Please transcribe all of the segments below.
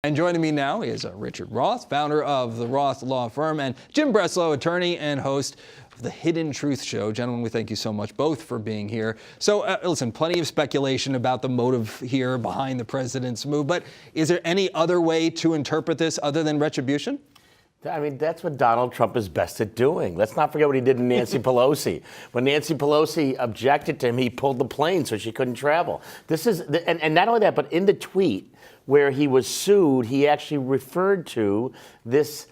And joining me now is Richard Roth, founder of the Roth law firm, and Jim Breslo, attorney and host of the Hidden Truth Show. Gentlemen, we thank you so much both for being here. So listen, plenty of speculation about the motive here behind the president's move, but is there any other way to interpret this other than retribution? I mean, that's what Donald Trump is best at doing. Let's not forget what he did to Nancy Pelosi. When Nancy Pelosi objected to him, he pulled the plane so she couldn't travel. This is, and not only that, but in the tweet where he was sued, he actually referred to this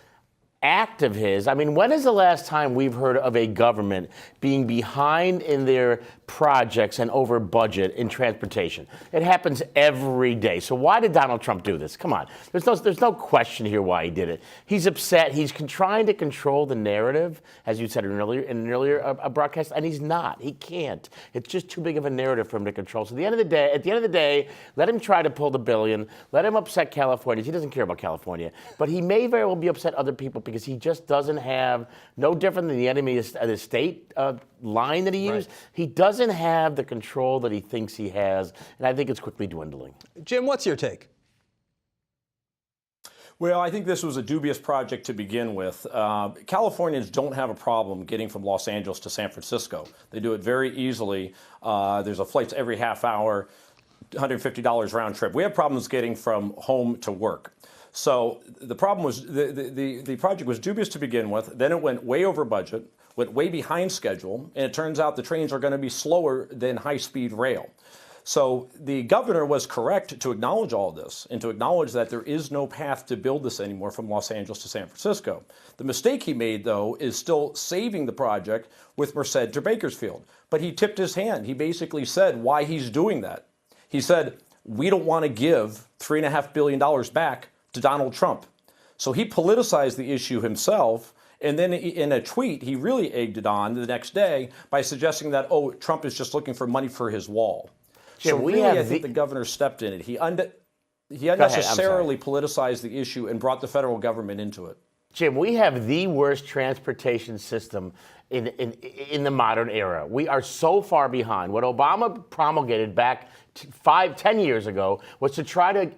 act of his. I mean, when is the last time we've heard of a government being behind in their projects and over budget in transportation? It happens every day. So why did Donald Trump do this? Come on. There's no question here why he did it. He's upset. He's trying to control the narrative, as you said in an earlier broadcast, and he's not. He can't. It's just too big of a narrative for him to control. So at the end of the day, let him try to pull the billion. Let him upset California. He doesn't care about California, but he may very well be upset other people because he just doesn't have, no different than the enemy of the state line that he used. Right. He doesn't have the control that he thinks he has, and I think it's quickly dwindling. Jim, what's your take? Well, I think this was a dubious project to begin with. Californians don't have a problem getting from Los Angeles to San Francisco. They do it very easily. There's a flights every half hour, $150 round trip. We have problems getting from home to work. So the problem was the project was dubious to begin with. Then it went way over budget, went way behind schedule, and it turns out the trains are going to be slower than high-speed rail. So the governor was correct to acknowledge all this and to acknowledge that there is no path to build this anymore from Los Angeles to San Francisco. The mistake he made, though, is still saving the project with Merced to Bakersfield. But he tipped his hand. He basically said why he's doing that. He said, we don't want to give $3.5 billion back to Donald Trump. So he politicized the issue himself, and then in a tweet, he really egged it on the next day by suggesting that, oh, Trump is just looking for money for his wall. Jim, so really, I think the governor stepped in it. He unnecessarily politicized the issue and brought the federal government into it. Jim, we have the worst transportation system in the modern era. We are so far behind. What Obama promulgated back 10 years ago was to try to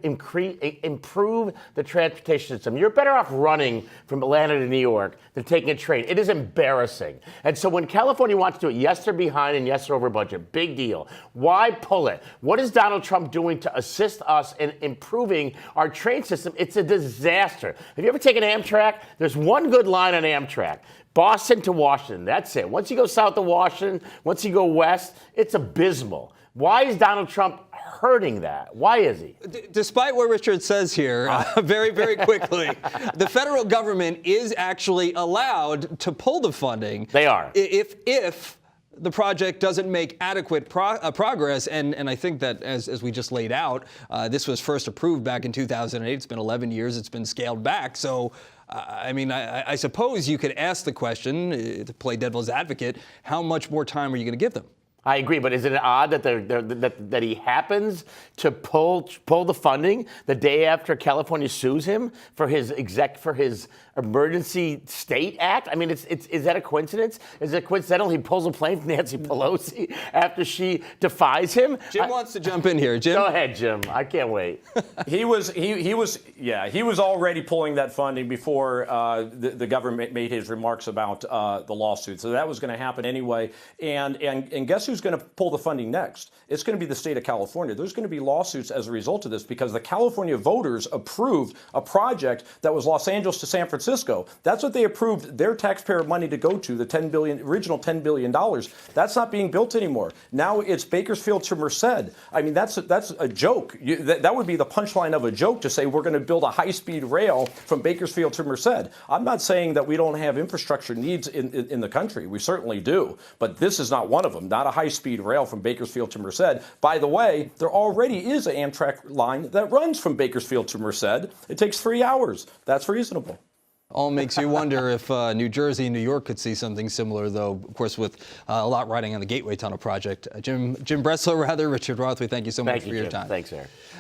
improve the transportation system. You're better off running from Atlanta to New York than taking a train. It is embarrassing. And so when California wants to do it, yes, they're behind and yes, they're over budget. Big deal. Why pull it? What is Donald Trump doing to assist us in improving our train system? It's a disaster. Have you ever taken Amtrak? There's one good line on Amtrak. Boston to Washington, that's it. Once you go south of Washington, once you go west, it's abysmal. Why is Donald Trump hurting that? Why is he? Despite what Richard says here, very, very quickly, the federal government is actually allowed to pull the funding. They are. If the project doesn't make adequate progress, and I think that as we just laid out, this was first approved back in 2008. It's been 11 years. It's been scaled back. So, I mean, I suppose you could ask the question, to play devil's advocate, how much more time are you going to give them? I agree, but isn't it odd that he happens to pull the funding the day after California sues him for his emergency state act? I mean, is that a coincidence? Is it coincidental he pulls a plane from Nancy Pelosi after she defies him? Jim wants to jump in here. Jim, go ahead, Jim. I can't wait. He was already pulling that funding before the government made his remarks about the lawsuit. So that was going to happen anyway. And guess who's going to pull the funding next? It's going to be the state of California. There's going to be lawsuits as a result of this because the California voters approved a project that was Los Angeles to San Francisco. That's what they approved their taxpayer money to go to, the original $10 billion. That's not being built anymore. Now it's Bakersfield to Merced. I mean, that's a joke. That would be the punchline of a joke to say we're going to build a high-speed rail from Bakersfield to Merced. I'm not saying that we don't have infrastructure needs in the country. We certainly do. But this is not one of them, not a high-speed rail from Bakersfield to Merced. By the way, there already is an Amtrak line that runs from Bakersfield to Merced. It takes 3 hours. That's reasonable. All makes you wonder if New Jersey and New York could see something similar, though, of course, with a lot riding on the Gateway Tunnel project. Jim Breslo, Richard Roth, we thank you so much for your time. Thanks, Aaron.